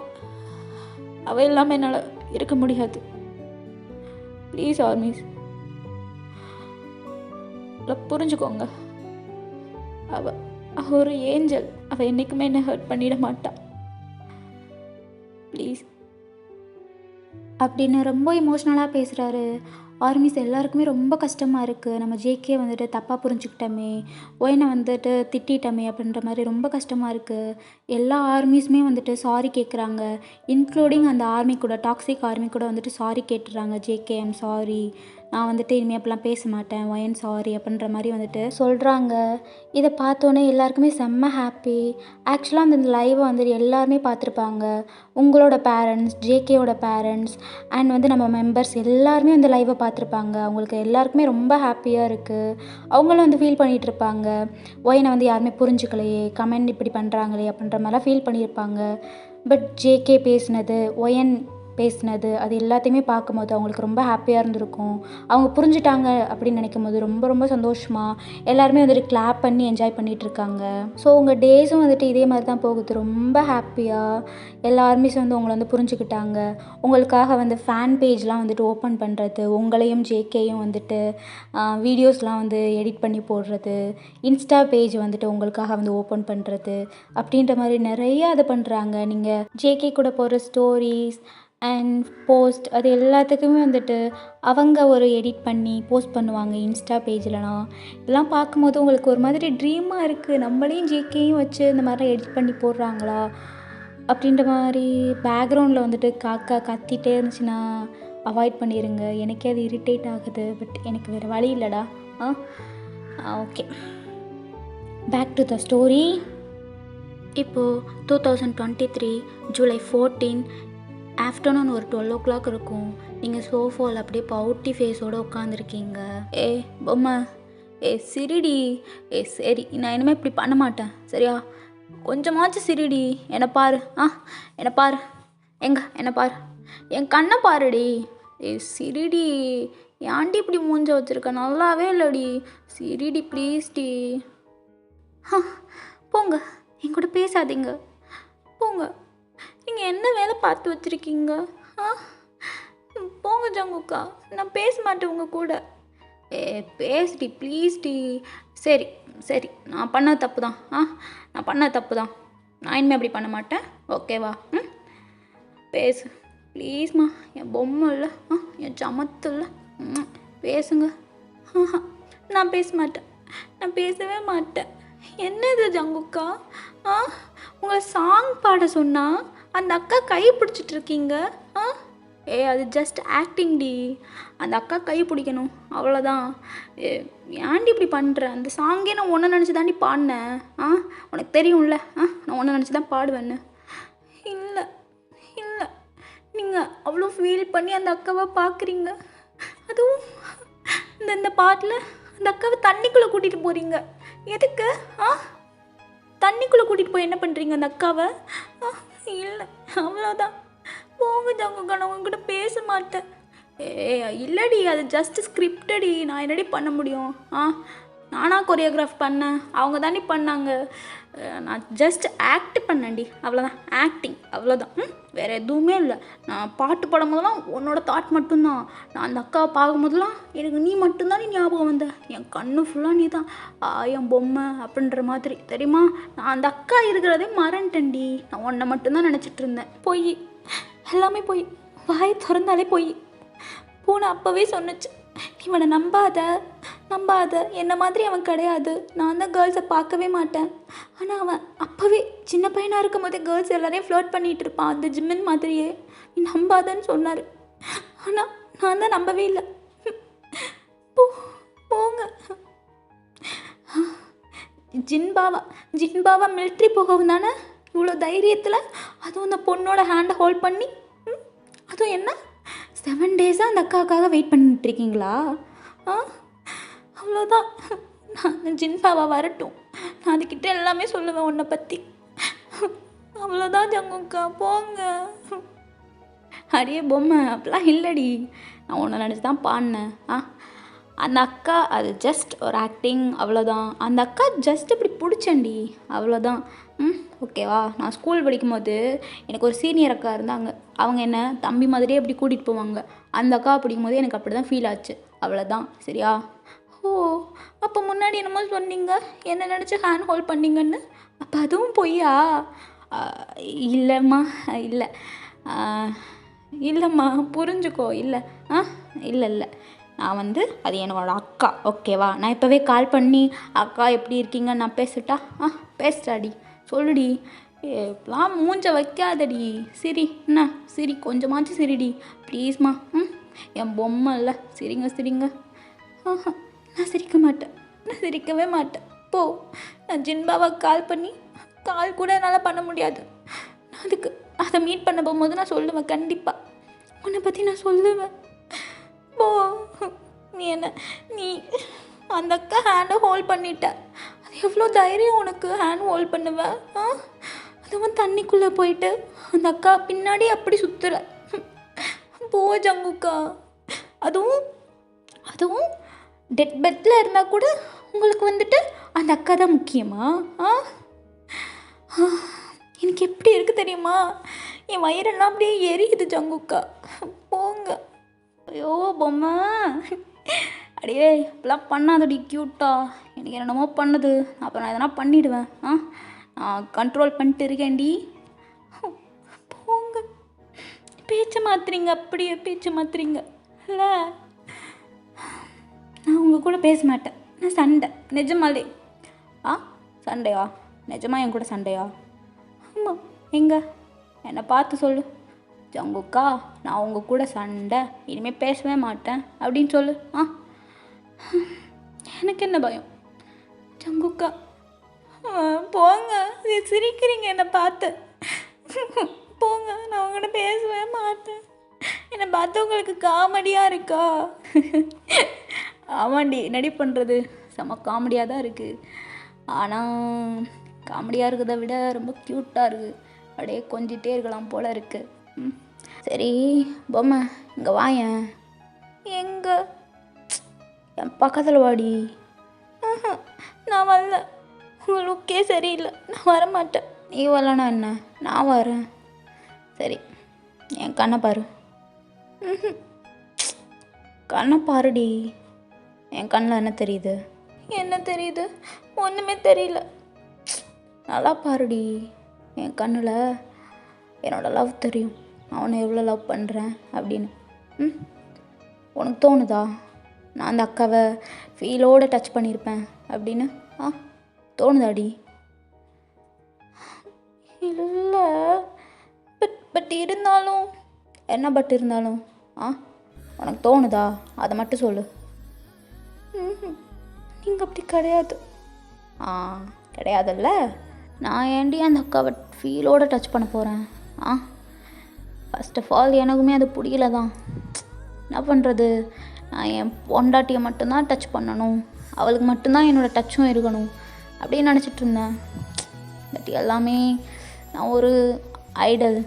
அவள் இல்லாமல் என்னால் இருக்க முடியாது. ப்ளீஸ் ஆர்மிஸ், புரிஞ்சுக்கோங்க. அவள் ஒரு ஏஞ்சல். அவள் என்றைக்குமே என்னை ஹர்ட் பண்ணிட மாட்டாள். ப்ளீஸ் அப்படின்னு ரொம்ப இமோஷ்னலாக பேசுகிறாரு. ஆர்மிஸ் எல்லாருக்குமே ரொம்ப கஷ்டமாக இருக்குது. நம்ம ஜேகே வந்துட்டு தப்பாக புரிஞ்சுக்கிட்டோமே, ஒயனை வந்துட்டு திட்டமே அப்படின்ற மாதிரி ரொம்ப கஷ்டமாக இருக்குது. எல்லா ஆர்மிஸுமே வந்துட்டு சாரி கேட்குறாங்க. இன்க்ளூடிங் அந்த ஆர்மி கூட, டாக்ஸிக் ஆர்மி கூட வந்துட்டு சாரி கேட்டுறாங்க. ஜேகே ஐம் சாரி, நான் வந்துட்டு இனிமேல் அப்படிலாம் பேச மாட்டேன், ஒயன் சாரி அப்படின்ற மாதிரி வந்துட்டு சொல்கிறாங்க. இதை பார்த்தோன்னே எல்லாருக்குமே செம்ம ஹாப்பி. ஆக்சுவலாக அந்த லைவை வந்துட்டு எல்லாருமே பார்த்துருப்பாங்க. உங்களோட பேரண்ட்ஸ், ஜேகேயோட பேரண்ட்ஸ் அண்ட் வந்து நம்ம மெம்பர்ஸ் எல்லாருமே அந்த லைவை பார்த்துருப்பாங்க. அவங்களுக்கு எல்லாருக்குமே ரொம்ப ஹாப்பியாக இருக்குது. அவங்களும் வந்து ஃபீல் பண்ணிகிட்ருப்பாங்க, ஒயனை வந்து யாருமே புரிஞ்சுக்கலையே, கமெண்ட் இப்படி பண்ணுறாங்களே அப்படின்ற மாதிரிலாம் ஃபீல் பண்ணியிருப்பாங்க. பட் ஜேகே பேசினது, ஒயன் பேசினது, அது எல்லாத்தையுமே பார்க்கும்போது அவங்களுக்கு ரொம்ப ஹாப்பியாக இருந்திருக்கும். அவங்க புரிஞ்சுட்டாங்க அப்படின்னு நினைக்கும் போது ரொம்ப ரொம்ப சந்தோஷமாக எல்லாருமே வந்துட்டு கிளாப் பண்ணி என்ஜாய் பண்ணிகிட்ருக்காங்க. ஸோ உங்கள் டேஸும் வந்துட்டு இதே மாதிரி தான் போகுது. ரொம்ப ஹாப்பியாக எல்லாருமே வந்து உங்களை வந்து புரிஞ்சுக்கிட்டாங்க. உங்களுக்காக வந்து ஃபேன் பேஜ்லாம் வந்துட்டு ஓப்பன் பண்ணுறது, உங்களையும் ஜேகேயும் வந்துட்டு வீடியோஸ்லாம் வந்து எடிட் பண்ணி போடுறது, இன்ஸ்டா பேஜ் வந்துட்டு உங்களுக்காக வந்து ஓப்பன் பண்ணுறது அப்படின்ற மாதிரி நிறையா அது பண்ணுறாங்க. நீங்கள் ஜேகே கூட போடுற ஸ்டோரிஸ் அண்ட் போஸ்ட், அது எல்லாத்துக்குமே வந்துட்டு அவங்க ஒரு எடிட் பண்ணி போஸ்ட் பண்ணுவாங்க இன்ஸ்டா பேஜ்லலாம். இதெல்லாம் பார்க்கும்போது உங்களுக்கு ஒரு மாதிரி ட்ரீமாக இருக்குது. நம்மளையும் ஜேகேயும் வச்சு இந்த மாதிரிலாம் எடிட் பண்ணி போடுறாங்களா அப்படின்ற மாதிரி. பேக்ரவுண்டில் வந்துட்டு காக்கா கத்திகிட்டே இருந்துச்சுன்னா அவாய்ட் பண்ணிடுங்க. எனக்கே அது இரிட்டேட் ஆகுது. பட் எனக்கு வேறு வழி இல்லைடா. Okay, back to the story. இப்போது 2023 July 14 ஆஃப்டர்நூன் ஒரு 12 o'clock இருக்கும். நீங்கள் சோஃபாவில் அப்படியே பவுட்டி ஃபேஸோடு உட்காந்துருக்கீங்க. பொம்மை, சிரிடி. சரி, நான் இனிமேல் இப்படி பண்ண மாட்டேன், சரியா? கொஞ்சமாச்சும் சிரிடி. என்னை பாரு, என்னை பாரு, என்னை பாரு, என் கண்ணை பாருடி. சிரிடி. ஏன்டி இப்படி மூஞ்ச வச்சுருக்க? நல்லாவே இல்லடி. சிரிடி ப்ளீஸ்டி. போங்க, என் கூட பேசாதீங்க, போங்க. நீங்கள் என்ன வேலை பார்த்து வச்சுருக்கீங்க? போங்க ஜங்குக்கா, நான் பேச மாட்டேன் உங்கள் கூட. பேசுடி ப்ளீஸ்டி. சரி சரி, நான் பண்ண தப்பு தான். நான் பண்ண தப்பு தான். நான் இனிமேல் அப்படி பண்ண மாட்டேன், ஓகேவா? பேசு ப்ளீஸ்மா. என் பொம்மை இல்லை, என் சமத்து இல்லை, பேசுங்க. நான் பேச மாட்டேன், நான் பேசவே மாட்டேன். என்னது ஜங்குக்கா? உங்களை சாங் பாட சொன்னால் அந்த அக்கா கை பிடிச்சிட்டு இருக்கீங்க. அது ஜஸ்ட் ஆக்டிங் டி. அந்த அக்கா கை பிடிக்கணும், அவ்வளோதான். ஏன்டி இப்படி பண்ணுற? அந்த சாங்கே நான் ஒன்றை நினச்சி தாண்டி பாடினேன். உனக்கு தெரியும்ல, நான் ஒன்றை நினச்சி தான் பாடுவேன்னு. இல்லை இல்லை, நீங்கள் அவ்வளோ ஃபீல் பண்ணி அந்த அக்காவை பார்க்குறீங்க. அதுவும் இந்த பாட்டில் அந்த அக்காவை தண்ணிக்குள்ளே கூட்டிகிட்டு போகிறீங்க. எதுக்கு? தண்ணிக்குள்ளே கூட்டிகிட்டு போய் என்ன பண்ணுறீங்க அந்த அக்காவை? இல்லை, அவ்வளோதான். போங்க ஜங்குக்கா, நான் உங்ககிட்ட பேச மாட்டேன். இல்லடி, அது ஜஸ்ட் ஸ்கிரிப்டடி. நான் என்னடி பண்ண முடியும்? நானாக கொரியோகிராஃப் பண்ணேன், அவங்க தாண்டி பண்ணாங்க. நான் ஜஸ்ட் ஆக்ட் பண்ணேன்டி, அவ்வளோதான். ஆக்டிங், அவ்வளோதான். வேறு எதுவுமே இல்லை. நான் பாட்டு பாடும் போதெல்லாம் உன்னோட தாட் மட்டும்தான். நான் அந்த அக்காவை பார்க்கும்போதெல்லாம் எனக்கு நீ மட்டும்தான் ஞாபகம் வந்த. என் கண்ணு ஃபுல்லாக நீ தான், என் பொம்மை அப்படின்ற மாதிரி, தெரியுமா? நான் அந்த அக்கா இருக்கிறதே மறந்துட்டேன்டி. நான் உன்னை மட்டும்தான் நினச்சிட்டு இருந்தேன். போய் எல்லாமே போய், வாய் திறந்தாலே போய். பூனை அப்போவே சொன்னுச்சு, இவனை நம்பாத, நம்பாத, என்ன மாதிரி அவன் கிடையாது. நான் தான் கேர்ள்ஸை பார்க்கவே மாட்டேன். ஆனால் அவன் அப்போவே சின்ன பையனாக இருக்கும் போதே கேர்ள்ஸ் எல்லாரையும் ஃப்ளர்ட் பண்ணிகிட்டு இருப்பான், அந்த ஜிம்மின் மாதிரியே. நீ நம்பாதன்னு சொன்னார். ஆனால் நான் தான் நம்பவே இல்லை. போங்க. ஜின்பாவா மிலிட்ரி போகவும் தானே இவ்வளோ தைரியத்தில், அதுவும் அந்த பொண்ணோட ஹேண்டை ஹோல்ட் பண்ணி, அதுவும் என்ன 7 டேஸாக அந்த அக்காவுக்காக வெயிட் பண்ணிட்டுருக்கீங்களா? அவ்வளோதான். நான் ஜின்பாவா வரட்டும், நான் அதுக்கிட்ட எல்லாமே சொல்லுவேன் உன்னை பற்றி. அவ்வளோதான் ஜங்குக்கா, போங்க. அடியே பொம்மை, அப்படிலாம் இல்லடி, நான் உன்னை நினச்சி தான் பாடினேன். அந்த அக்கா அது ஜஸ்ட் ஒரு ஆக்டிங், அவ்வளோதான். அந்த அக்கா ஜஸ்ட் இப்படி பிடிச்சேன்டி, அவ்வளோதான். ஓகேவா? நான் ஸ்கூல் படிக்கும்போது எனக்கு ஒரு சீனியர் அக்கா இருந்தாங்க. அவங்க என்ன தம்பி மாதிரியே இப்படி கூட்டிகிட்டு போவாங்க. அந்த அக்கா பிடிக்கும்போது எனக்கு அப்படி தான் ஃபீல் ஆச்சு, அவ்வளோதான். சரியா? ஓ, அப்போ முன்னாடி என்னமோ சொன்னீங்க, என்ன நினச்சி ஹேண்ட் ஹோல்ட் பண்ணிங்கன்னு. அப்போ அதுவும் பொய்யா? இல்லைம்மா, இல்லைம்மா, புரிஞ்சுக்கோ. இல்லை இல்லை, நான் அது என்னோடய அக்கா, ஓகேவா? நான் இப்போவே கால் பண்ணி அக்கா எப்படி இருக்கீங்க நான் பேசிட்டா? பேசுடாடி, சொல்லுடி. இப்பெல்லாம் மூஞ்ச வைக்காதடி. சரி, என்ன சரி, கொஞ்சமாச்சும் சரிடி, ப்ளீஸ்மா. என் பொம்மை இல்லை, சரிங்க. நான் சிரிக்க மாட்டேன், நான் சிரிக்கவே மாட்டேன். போ. நான் ஜின்பாவை கால் பண்ணி கால் கூட என்னால் பண்ண முடியாது. நான் அதை மீட் பண்ண போகும்போது நான் சொல்லுவேன், கண்டிப்பாக உன்னை பற்றி நான் சொல்லுவேன். போ. நீ அந்த அக்கா ஹேண்டை ஹோல்ட் பண்ணிட்ட, அது எவ்வளோ தைரியம் உனக்கு? ஹேண்ட் ஹோல்ட் பண்ணுவேன்? அதுவும் தண்ணிக்குள்ளே போயிட்டு அந்த அக்கா பின்னாடி அப்படி சுற்றுற. போ ஜங்குக்கா. அதுவும் டெட் பெட்டில் இருந்தால் கூட உங்களுக்கு அந்த அக்கா தான் முக்கியமா? எனக்கு எப்படி இருக்குது தெரியுமா? என் வயிறெல்லாம் அப்படியே எரியுது ஜங்குக்கா. போங்க. ஐயோ பொம்மை, அடியே இப்பெல்லாம் பண்ணாதடி க்யூட்டா. எனக்கு என்னென்னமோ பண்ணுது, அப்புறம் நான் எதனா பண்ணிவிடுவேன். நான் கண்ட்ரோல் பண்ணிட்டு இருக்கேன்டி. போங்க. பேச்சை மாற்றுறீங்க, அப்படியே பேச்சை மாற்றுறீங்க. இல்லை, நான் உங்கள் கூட பேச மாட்டேன். நான் சண்டை, நிஜமாலே. சண்டையா? நிஜமா என் கூட சண்டையா? ஆமாம். எங்கே என்னை பார்த்து சொல்லு. ஜங்குக்கா, நான் உங்கள் கூட சண்டை, இனிமேல் பேசவே மாட்டேன் அப்படின்னு சொல்லு. எனக்கு என்ன பயம் ஜங்குக்கா? போங்க. சிரிக்கிறீங்க என்னை பார்த்து. போங்க, நான் உங்கள்கிட்ட பேசவே மாட்டேன். என்னை பார்த்து உங்களுக்கு காமெடியாக இருக்கா? ஆமாண்டி, நடி பண்ணுறது செம்ம காமெடியாக தான் இருக்குது. ஆனால் காமெடியாக இருக்கிறத விட ரொம்ப க்யூட்டாக இருக்குது. அப்படியே கொஞ்சிட்டே இருக்கலாம் போல் இருக்குது. சரி பொம்மை, இங்கே வாயேன். எங்கே? என் பக்கத்தில் வாடி. நான் வரல, உங்கள் லுக்கே சரியில்லை, நான் வரமாட்டேன். நீ வரலனா என்ன, நான் வரேன். சரி, என் கண்ணை பாரு. கண்ணை பாருடி. என் கண்ணில் என்ன தெரியுது? என்ன தெரியுது? ஒன்றுமே தெரியல. நல்லா பாருடி. என் கண்ணில் என்னோடய லவ் தெரியும், அவனை எவ்வளோ லவ் பண்ணுறேன் அப்படின்னு. உனக்கு தோணுதா நான் அந்த அக்காவை ஃபீலோடு டச் பண்ணியிருப்பேன் அப்படின்னு? தோணுதாடி? இல்லை, பட் இருந்தாலும் என்ன? பட் இருந்தாலும் உனக்கு தோணுதா? அதை மட்டும் சொல்லு. நீங்கள் அப்படி கிடையாது. கிடையாதுல்ல. நான் ஏண்டி அந்த அக்காவை ஃபீலோடு டச் பண்ண போகிறேன்? ஃபர்ஸ்ட் ஆஃப் ஆல் எனக்குமே அது பிடிக்கல தான். என்ன பண்ணுறது? நான் என் பொண்டாட்டியை மட்டும்தான் டச் பண்ணணும், அவளுக்கு மட்டும்தான் என்னோடய டச்சும் இருக்கணும் அப்படின்னு நினச்சிட்டு இருந்தேன். பட் எல்லாமே நான் ஒரு ஐடல்,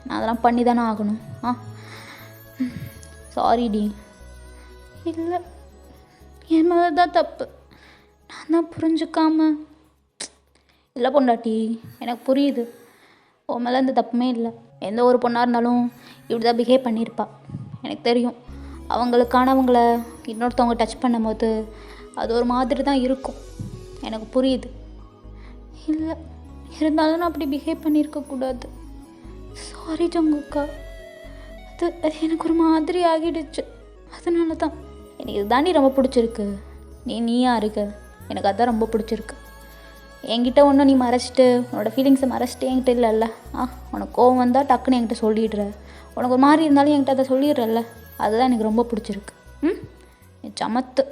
நான் அதெல்லாம் பண்ணி தானே ஆகணும். சாரிடி. இல்லை, என் மேலே தான் தப்பு, நான் தான் புரிஞ்சுக்காம. இல்லை பொண்டாட்டி, எனக்கு புரியுது, உன் மேலே எந்த தப்புமே இல்லை. எந்த ஒரு பொண்ணாக இருந்தாலும் இப்படி தான் பிஹேவ் பண்ணியிருப்பா. எனக்கு தெரியும், அவங்களுக்கானவங்கள இன்னொருத்தவங்க டச் பண்ணும் போது அது ஒரு மாதிரி தான் இருக்கும், எனக்கு புரியுது. இல்லை, இருந்தாலும் நான் அப்படி பிஹேவ் பண்ணியிருக்கக்கூடாது. சாரி ஜங்குக்கா. அது எனக்கு ஒரு மாதிரி ஆகிடுச்சு, அதனால தான். எனக்கு இதுதாண்டி ரொம்ப பிடிச்சிருக்கு. நீயா இருக்க, எனக்கு அதான் ரொம்ப பிடிச்சிருக்கு. என்கிட்ட ஒன்றும் நீ மறைச்சிட்டு உன்னோட ஃபீலிங்ஸை மறைச்சிட்டு என்கிட்ட இல்லைல்ல. உனக்கு கோவம் வந்தால் டக்குன்னு என்கிட்ட சொல்லிடுற, உனக்கு ஒரு மாதிரி இருந்தாலும் என்கிட்ட அதை சொல்லிடுறல்ல, அதுதான் எனக்கு ரொம்ப பிடிச்சிருக்கு. சமத்து.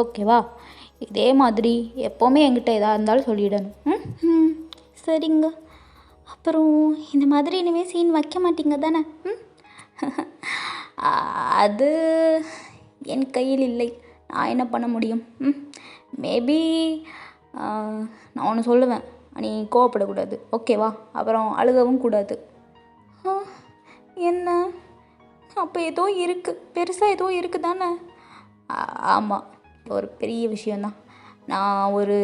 ஓகேவா? இதே மாதிரி எப்போவுமே என்கிட்ட எதாக இருந்தாலும் சொல்லிடணும். சரிங்க. அப்புறம் இந்த மாதிரி இனிமேல் சீன் வைக்க மாட்டீங்க தானே? அது என் கையில் இல்லை, நான் என்ன பண்ண முடியும்? மேபி நான் ஒன்று சொல்லுவேன், நீ கோவப்படக்கூடாது, ஓகேவா? அப்புறம் அழுகவும் கூடாது. என்ன? அப்போ ஏதோ இருக்குது, பெருசாக ஏதோ இருக்குது தானே? ஆமாம், ஒரு பெரிய விஷயந்தான். நான் ஒரு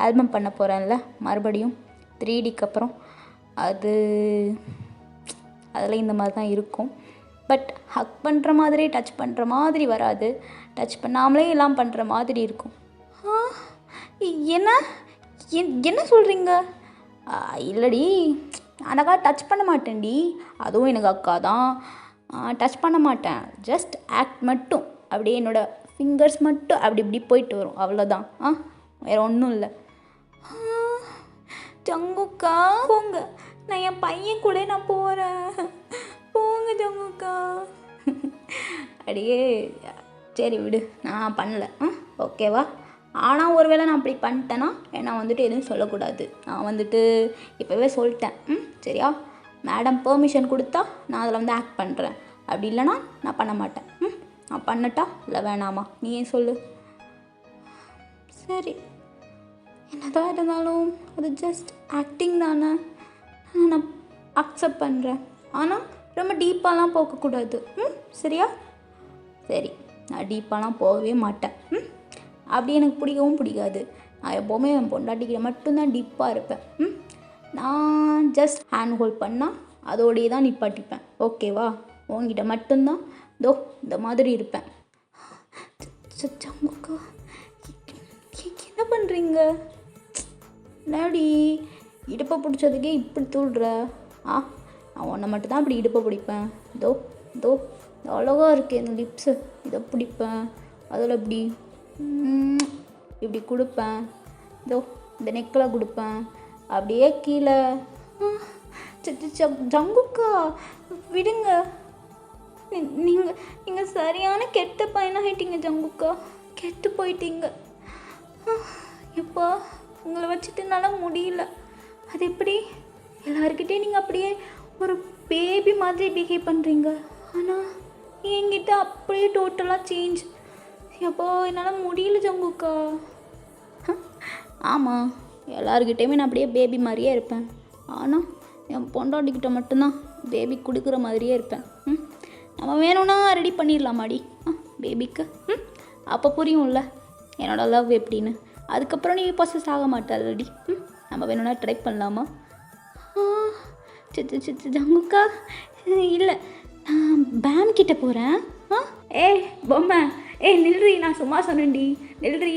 ஆல்பம் பண்ண போகிறேன்ல மறுபடியும் 3Dக்கு அப்புறம். அதில் இந்த மாதிரி தான் இருக்கும். பட் ஹக் பண்ணுற மாதிரி டச் பண்ணுற மாதிரி வராது, டச் பண்ணாமலே எல்லாம் பண்ணுற மாதிரி இருக்கும். என்ன என்ன சொல்கிறீங்க? இல்லடி, அழகா டச் பண்ண மாட்டேன்டி, அதுவும் எனக்கு அக்கா தான். டச் பண்ண மாட்டேன், ஜஸ்ட் ஆக்ட் மட்டும், அப்படியே என்னோடய ஃபிங்கர்ஸ் மட்டும் அப்படி இப்படி போயிட்டு வரும், அவ்வளோதான். வேறு ஒன்றும் இல்லை. ஜங்குக்கா போங்க, நான் என் பையன் கூட நான் போகிறேன், போங்க ஜங்குக்கா. அடியே சரி விடு, நான் பண்ணல, ஓகேவா? ஆனால் ஒருவேளை நான் அப்படி பண்ணிட்டேன்னா நான் வந்துட்டு எதுவும் சொல்லக்கூடாது. நான் வந்துட்டு இப்போவே சொல்லிட்டேன், சரியா? மேடம் பெர்மிஷன் கொடுத்தா நான் அதில் வந்து ஆக்ட் பண்ணுறேன், அப்படி இல்லைனா நான் பண்ண மாட்டேன். நான் பண்ணட்டா இல்லை வேணாமா, நீ ஏன் சொல்லு? சரி, என்னதான் இருந்தாலும் அது ஜஸ்ட் ஆக்டிங் தானே, நான் அக்செப்ட் பண்ணுறேன். ஆனால் ரொம்ப டீப்பாலாம் போகக்கூடாது, சரியா? சரி, நான் டீப்பாலாம் போகவே மாட்டேன். அப்படி எனக்கு பிடிக்கவும் பிடிக்காது. நான் எப்போவுமே என் பொண்டாட்டிக்கிட்ட மட்டும்தான் டீப்பாக இருப்பேன். நான் ஜஸ்ட் ஹேண்ட் ஹோல்ட் பண்ணால் அதோடையே தான் நிப்பாட்டிப்பேன், ஓகேவா? உங்ககிட்ட மட்டும்தான் இந்த மாதிரி இருப்பேன். என்ன பண்ணுறீங்க? என்னடி இடுப்பை பிடிச்சதுக்கே இப்படி தூள்ற? நான் உன்னை மட்டும்தான் அப்படி இடுப்பை பிடிப்பேன். அழகாக இருக்குது இந்த லிப்ஸு, இதை பிடிப்பேன், அதில் இப்படி கொடுப்பேன், இந்த நெக்கில் கொடுப்பேன், அப்படியே கீழே. ஜங்குக்கா விடுங்க, நீங்கள் சரியான கெட்ட பையனாகிட்டீங்க ஜங்குக்கா, கெட்டு போயிட்டீங்க. எப்பா உங்களை வச்சுட்டு என்னால் முடியல. அது எப்படி எல்லாருக்கிட்டே நீங்கள் அப்படியே ஒரு பேபி மாதிரி பிஹேவ் பண்ணுறீங்க, ஆனால் என்கிட்ட அப்படியே டோட்டலாக சேஞ்ச். எப்போ என்னால் முடியல ஜங்குக்கா. ஆமாம், எல்லாருக்கிட்டேயுமே நான் அப்படியே பேபி மாதிரியே இருப்பேன், ஆனால் என் பொண்டாட்டிக்கிட்ட மட்டும்தான் பேபி கொடுக்குற மாதிரியே இருப்பேன். நம்ம வேணும்னா ரெடி பண்ணிடலாமாடி பேபிக்கு? அப்போ புரியும்ல என்னோடய லவ் எப்படின்னு. அதுக்கப்புறம் நீ ப்ராசஸ் ஆக மாட்டாளடி. நம்ம வேணும்னா ட்ரை பண்ணலாமா? ஜங்குக்கா இல்லை, நான் பேம் கிட்ட போகிறேன். பொம்மை, நில்றி, நான் சும்மா சொன்னேன்டி, நில்றி.